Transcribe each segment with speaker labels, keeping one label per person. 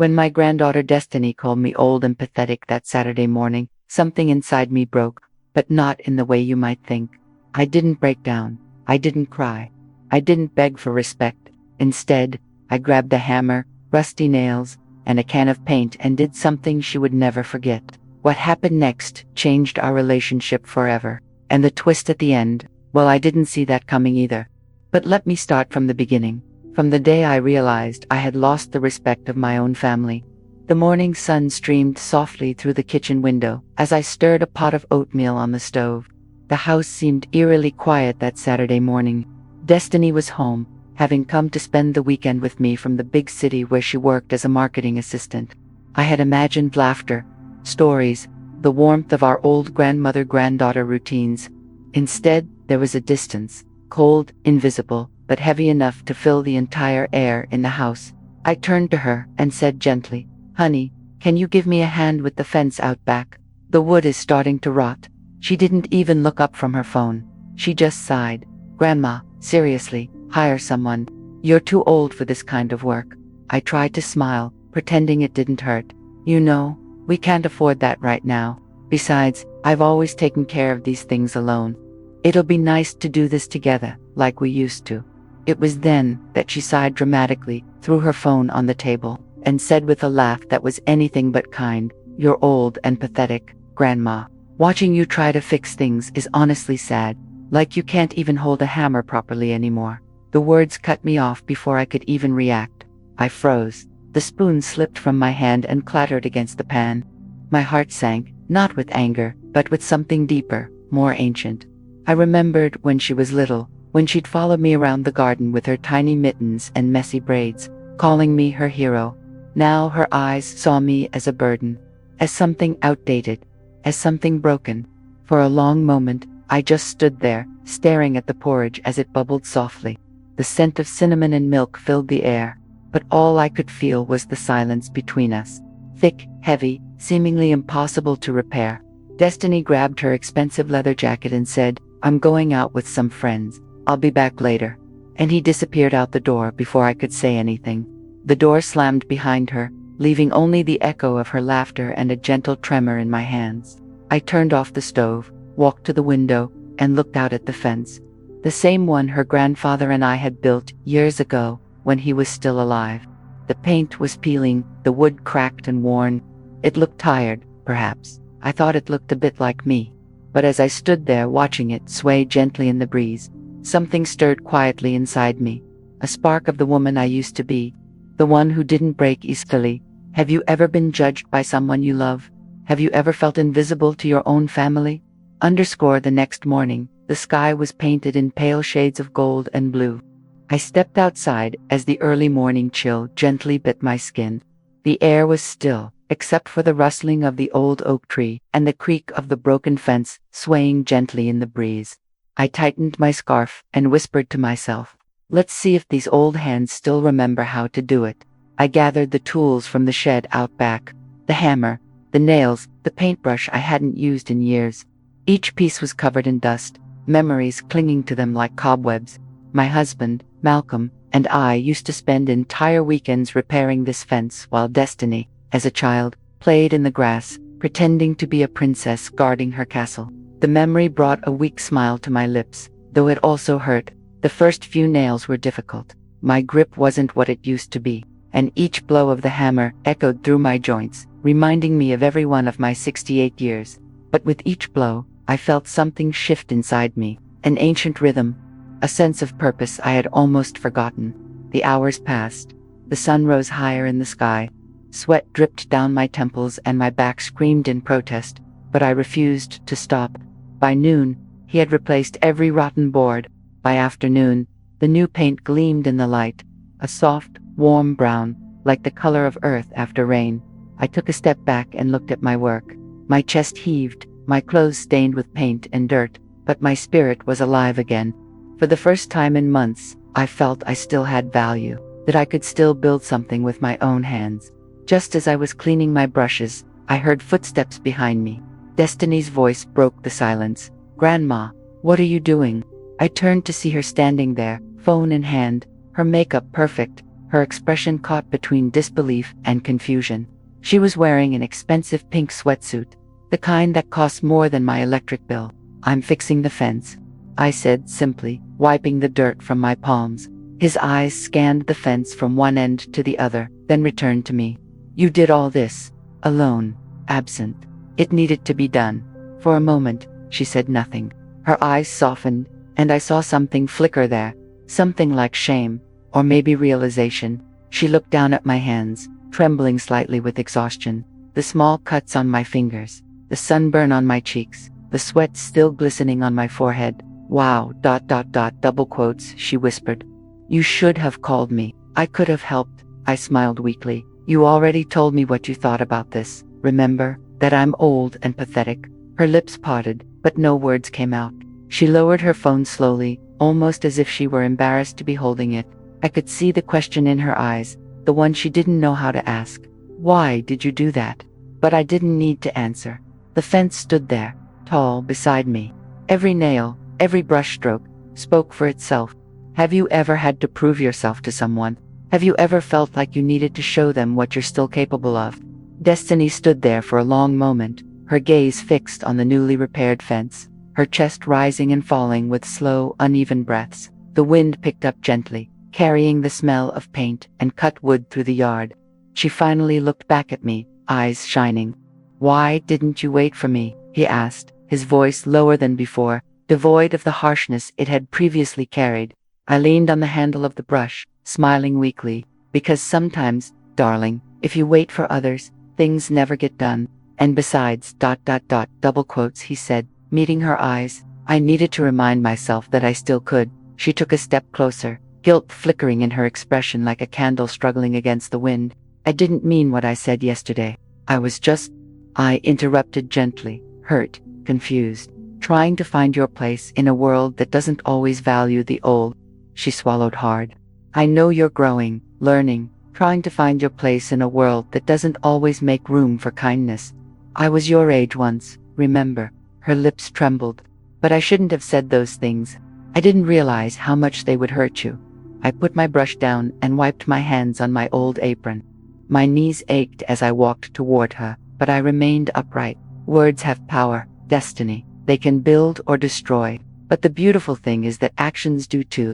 Speaker 1: When my granddaughter Destiny called me old and pathetic that Saturday morning, something inside me broke, but not in the way you might think. I didn't break down. I didn't cry. I didn't beg for respect. Instead, I grabbed a hammer, rusty nails, and a can of paint and did something she would never forget. What happened next changed our relationship forever. And the twist at the end, well, I didn't see that coming either. But let me start from the beginning. From the day I realized I had lost the respect of my own family. The morning sun streamed softly through the kitchen window as I stirred a pot of oatmeal on the stove. The house seemed eerily quiet that Saturday morning. Destiny was home, having come to spend the weekend with me from the big city where she worked as a marketing assistant. I had imagined laughter, stories, the warmth of our old grandmother-granddaughter routines. Instead, there was a distance, cold, invisible, but heavy enough to fill the entire air in the house. I turned to her and said gently, "Honey, can you give me a hand with the fence out back? The wood is starting to rot." She didn't even look up from her phone. She just sighed. "Grandma, seriously, hire someone. You're too old for this kind of work." I tried to smile, pretending it didn't hurt. "You know, we can't afford that right now. Besides, I've always taken care of these things alone. It'll be nice to do this together, like we used to." It was then that she sighed dramatically, threw her phone on the table, and said with a laugh that was anything but kind, "You're old and pathetic, Grandma. Watching you try to fix things is honestly sad. Like you can't even hold a hammer properly anymore." The words cut me off before I could even react. I froze. The spoon slipped from my hand and clattered against the pan. My heart sank, not with anger, but with something deeper, more ancient. I remembered when she was little, when she'd follow me around the garden with her tiny mittens and messy braids, calling me her hero. Now her eyes saw me as a burden, as something outdated, as something broken. For a long moment, I just stood there, staring at the porridge as it bubbled softly. The scent of cinnamon and milk filled the air, but all I could feel was the silence between us. Thick, heavy, seemingly impossible to repair. Destiny grabbed her expensive leather jacket and said, "I'm going out with some friends. I'll be back later." And he disappeared out the door before I could say anything. The door slammed behind her, leaving only the echo of her laughter and a gentle tremor in my hands. I turned off the stove, walked to the window, and looked out at the fence. The same one her grandfather and I had built years ago, when he was still alive. The paint was peeling, the wood cracked and worn. It looked tired, perhaps. I thought it looked a bit like me. But as I stood there watching it sway gently in the breeze, something stirred quietly inside me. A spark of the woman I used to be. The one who didn't break easily. Have you ever been judged by someone you love? Have you ever felt invisible to your own family? The next morning, the sky was painted in pale shades of gold and blue. I stepped outside as the early morning chill gently bit my skin. The air was still, except for the rustling of the old oak tree and the creak of the broken fence swaying gently in the breeze. I tightened my scarf and whispered to myself, "Let's see if these old hands still remember how to do it." I gathered the tools from the shed out back, the hammer, the nails, the paintbrush I hadn't used in years. Each piece was covered in dust, memories clinging to them like cobwebs. My husband, Malcolm, and I used to spend entire weekends repairing this fence while Destiny, as a child, played in the grass, pretending to be a princess guarding her castle. The memory brought a weak smile to my lips, though it also hurt. The first few nails were difficult. My grip wasn't what it used to be, and each blow of the hammer echoed through my joints, reminding me of every one of my 68 years. But with each blow, I felt something shift inside me, an ancient rhythm, a sense of purpose I had almost forgotten. The hours passed. The sun rose higher in the sky. Sweat dripped down my temples and my back screamed in protest, but I refused to stop. By noon, he had replaced every rotten board. By afternoon, the new paint gleamed in the light, a soft, warm brown, like the color of earth after rain. I took a step back and looked at my work. My chest heaved, my clothes stained with paint and dirt, but my spirit was alive again. For the first time in months, I felt I still had value, that I could still build something with my own hands. Just as I was cleaning my brushes, I heard footsteps behind me. Destiny's voice broke the silence. "Grandma, what are you doing?" I turned to see her standing there, phone in hand, her makeup perfect, her expression caught between disbelief and confusion. She was wearing an expensive pink sweatsuit, the kind that costs more than my electric bill. "I'm fixing the fence," I said simply, wiping the dirt from my palms. His eyes scanned the fence from one end to the other, then returned to me. "You did all this alone, absent. It needed to be done." For a moment, she said nothing. Her eyes softened, and I saw something flicker there, something like shame, or maybe realization. She looked down at my hands, trembling slightly with exhaustion, the small cuts on my fingers, the sunburn on my cheeks, the sweat still glistening on my forehead. "Wow, double quotes," she whispered. "You should have called me. I could have helped." I smiled weakly. "You already told me what you thought about this. Remember, that I'm old and pathetic." Her lips parted, but no words came out. She lowered her phone slowly, almost as if she were embarrassed to be holding it. I could see the question in her eyes, the one she didn't know how to ask. "Why did you do that?" But I didn't need to answer. The fence stood there, tall beside me. Every nail, every brushstroke, spoke for itself. Have you ever had to prove yourself to someone? Have you ever felt like you needed to show them what you're still capable of? Destiny stood there for a long moment, her gaze fixed on the newly repaired fence, her chest rising and falling with slow, uneven breaths. The wind picked up gently, carrying the smell of paint and cut wood through the yard. She finally looked back at me, eyes shining. "Why didn't you wait for me?" he asked, his voice lower than before, devoid of the harshness it had previously carried. I leaned on the handle of the brush, smiling weakly, "Because sometimes, darling, if you wait for others, things never get done. And besides, double quotes," he said, meeting her eyes. I needed to remind myself that I still could. She took a step closer, guilt flickering in her expression like a candle struggling against the wind. "I didn't mean what I said yesterday. I was just—" I interrupted gently, hurt, confused, "trying to find your place in a world that doesn't always value the old." She swallowed hard. "I know you're growing, learning, trying to find your place in a world that doesn't always make room for kindness. I was your age once, remember?" Her lips trembled. "But I shouldn't have said those things. I didn't realize how much they would hurt you." I put my brush down and wiped my hands on my old apron. My knees ached as I walked toward her, but I remained upright. Words have power, Destiny. They can build or destroy. But the beautiful thing is that actions do too.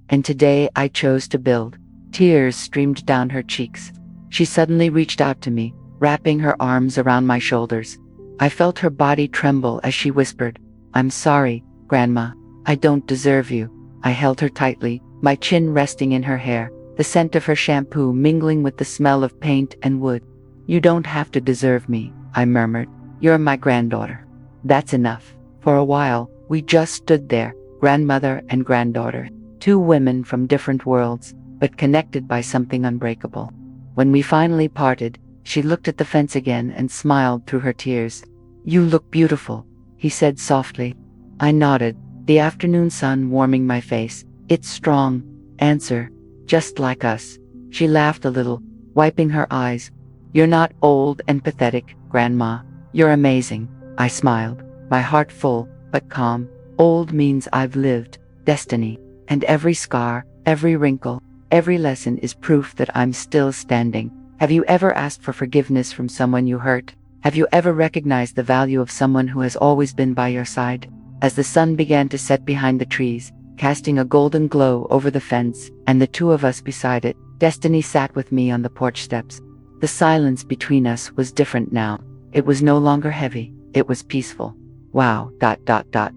Speaker 1: And today I chose to build. Tears streamed down her cheeks. She suddenly reached out to me, wrapping her arms around my shoulders. I felt her body tremble as she whispered, "I'm sorry, Grandma. I don't deserve you." I held her tightly, my chin resting in her hair, the scent of her shampoo mingling with the smell of paint and wood. "You don't have to deserve me," I murmured. "You're my granddaughter. That's enough." For a while, we just stood there, grandmother and granddaughter, two women from different worlds, but connected by something unbreakable. When we finally parted, she looked at the fence again and smiled through her tears. "You look beautiful," he said softly. I nodded, the afternoon sun warming my face. "It's strong. Answer. Just like us." She laughed a little, wiping her eyes. "You're not old and pathetic, Grandma. You're amazing." I smiled, my heart full, but calm. Old means I've lived, Destiny, and every scar, every wrinkle, every lesson is proof that I'm still standing. Have you ever asked for forgiveness from someone you hurt? Have you ever recognized the value of someone who has always been by your side? As the sun began to set behind the trees, casting a golden glow over the fence, and the two of us beside it, Destiny sat with me on the porch steps. The silence between us was different now. It was no longer heavy, it was peaceful. "Wow,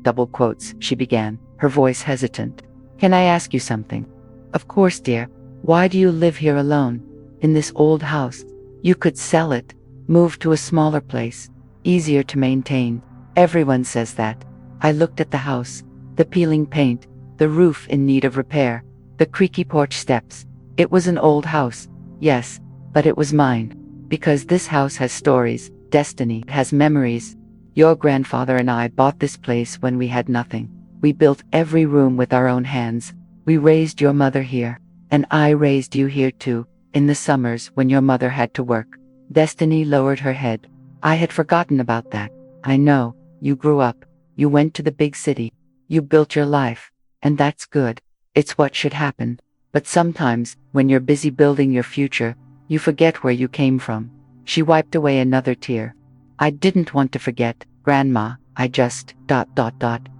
Speaker 1: double quotes," she began, her voice hesitant. "Can I ask you something?" "Of course, dear. Why do you live here alone? In this old house? You could sell it, move to a smaller place, easier to maintain." "Everyone says that." I looked at the house, the peeling paint, the roof in need of repair, the creaky porch steps. It was an old house, yes, but it was mine. Because this house has stories, Destiny has memories. Your grandfather and I bought this place when we had nothing. We built every room with our own hands. We raised your mother here, and I raised you here too, in the summers when your mother had to work. Destiny lowered her head. "I had forgotten about that. I know, you grew up, you went to the big city, you built your life, and that's good. It's what should happen. But sometimes, when you're busy building your future, you forget where you came from. She wiped away another tear. I didn't want to forget, Grandma. I just,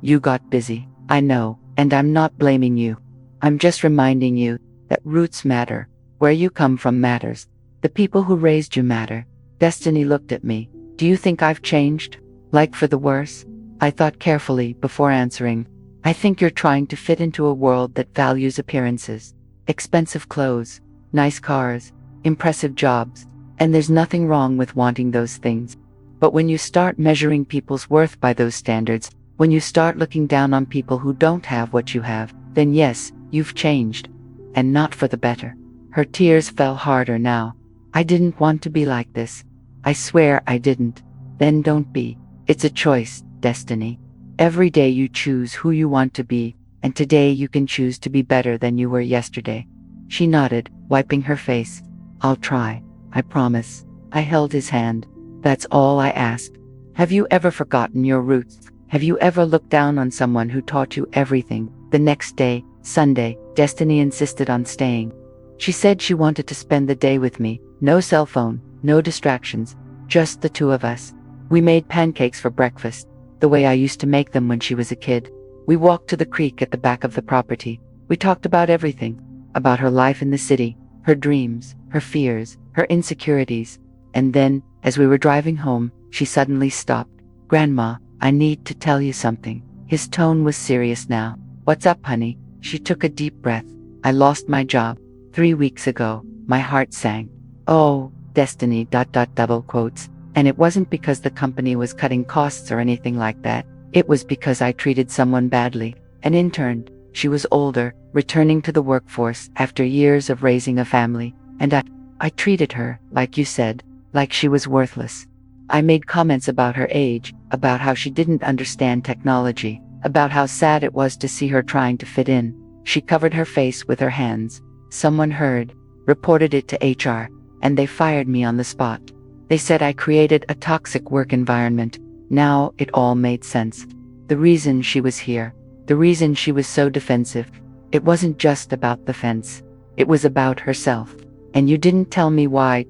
Speaker 1: you got busy. I know, and I'm not blaming you. I'm just reminding you that roots matter. Where you come from matters. The people who raised you matter. Destiny looked at me. Do you think I've changed? Like for the worse? I thought carefully before answering. I think you're trying to fit into a world that values appearances. Expensive clothes, nice cars, impressive jobs, and there's nothing wrong with wanting those things. But when you start measuring people's worth by those standards, when you start looking down on people who don't have what you have, then yes, you've changed. And not for the better. Her tears fell harder now. I didn't want to be like this. I swear I didn't. Then don't be. It's a choice, Destiny. Every day you choose who you want to be, and today you can choose to be better than you were yesterday. She nodded, wiping her face. I'll try. I promise. I held his hand. That's all I asked. Have you ever forgotten your roots? Have you ever looked down on someone who taught you everything? The next day, Sunday, Destiny insisted on staying. She said she wanted to spend the day with me. No cell phone, no distractions, just the two of us. We made pancakes for breakfast, the way I used to make them when she was a kid. We walked to the creek at the back of the property. We talked about everything, about her life in the city, her dreams, her fears, her insecurities. And then, as we were driving home, she suddenly stopped. Grandma, I need to tell you something. His tone was serious now. What's up, honey? She took a deep breath. I lost my job 3 weeks ago. My heart sank. Oh, Destiny, double quotes. And it wasn't because the company was cutting costs or anything like that. It was because I treated someone badly. An intern. She was older, returning to the workforce after years of raising a family. And I treated her, like you said, like she was worthless. I made comments about her age, about how she didn't understand technology, about how sad it was to see her trying to fit in. She covered her face with her hands. Someone heard, reported it to HR, and they fired me on the spot. They said I created a toxic work environment. Now it all made sense. The reason she was here, the reason she was so defensive, it wasn't just about the fence. It was about herself. And you didn't tell me why,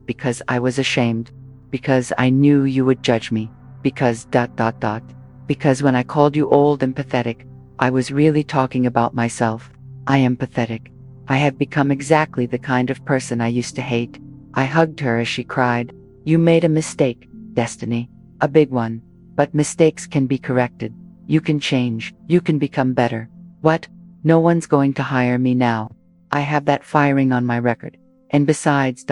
Speaker 1: because I was ashamed. Because I knew you would judge me. Because Because when I called you old and pathetic, I was really talking about myself. I am pathetic. I have become exactly the kind of person I used to hate. I hugged her as she cried. You made a mistake, Destiny. A big one. But mistakes can be corrected. You can change. You can become better. What? No one's going to hire me now. I have that firing on my record. And besides,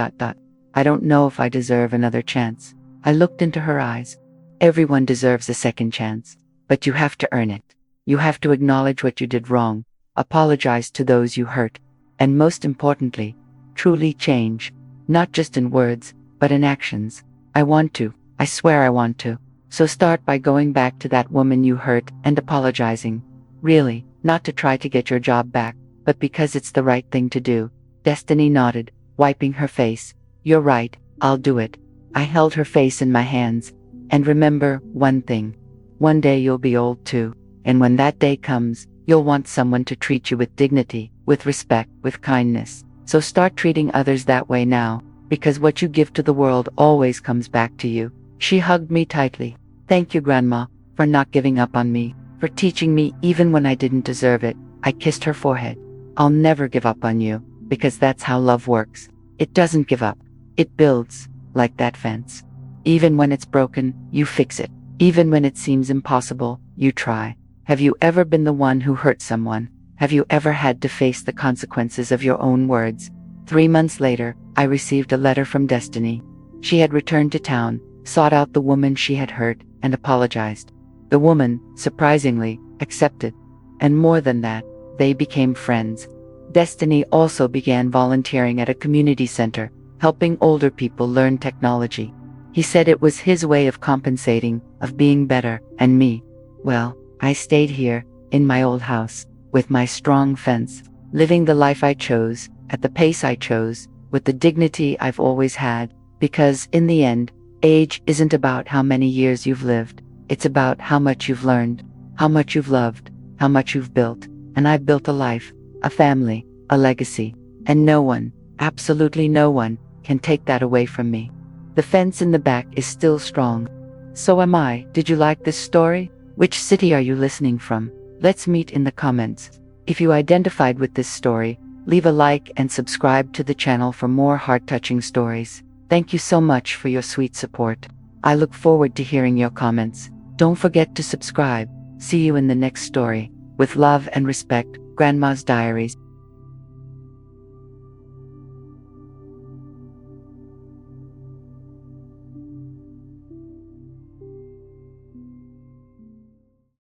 Speaker 1: I don't know if I deserve another chance. I looked into her eyes. Everyone deserves a second chance. But you have to earn it. You have to acknowledge what you did wrong. Apologize to those you hurt. And most importantly, truly change. Not just in words, but in actions. I want to. I swear I want to. So start by going back to that woman you hurt and apologizing. Really, not to try to get your job back, but because it's the right thing to do. Destiny nodded, wiping her face. You're right, I'll do it. I held her face in my hands. And remember one thing. One day you'll be old too. And when that day comes, you'll want someone to treat you with dignity, with respect, with kindness. So start treating others that way now, because what you give to the world always comes back to you. She hugged me tightly. Thank you, Grandma, for not giving up on me, for teaching me even when I didn't deserve it. I kissed her forehead. I'll never give up on you, because that's how love works. It doesn't give up. It builds, like that fence. Even when it's broken, you fix it. Even when it seems impossible, you try. Have you ever been the one who hurt someone? Have you ever had to face the consequences of your own words? 3 months later, I received a letter from Destiny. She had returned to town, sought out the woman she had hurt, and apologized. The woman, surprisingly, accepted. And more than that, they became friends. Destiny also began volunteering at a community center, helping older people learn technology. He said it was his way of compensating, of being better, and me. Well, I stayed here, in my old house, with my strong fence, living the life I chose, at the pace I chose, with the dignity I've always had, because, in the end, age isn't about how many years you've lived. It's about how much you've learned, how much you've loved, how much you've built. And I've built a life, a family, a legacy. And no one, absolutely no one, can take that away from me. The fence in the back is still strong. So am I. Did you like this story? Which city are you listening from? Let's meet in the comments. If you identified with this story, leave a like and subscribe to the channel for more heart-touching stories. Thank you so much for your sweet support. I look forward to hearing your comments. Don't forget to subscribe. See you in the next story. With love and respect, Grandma's Diaries.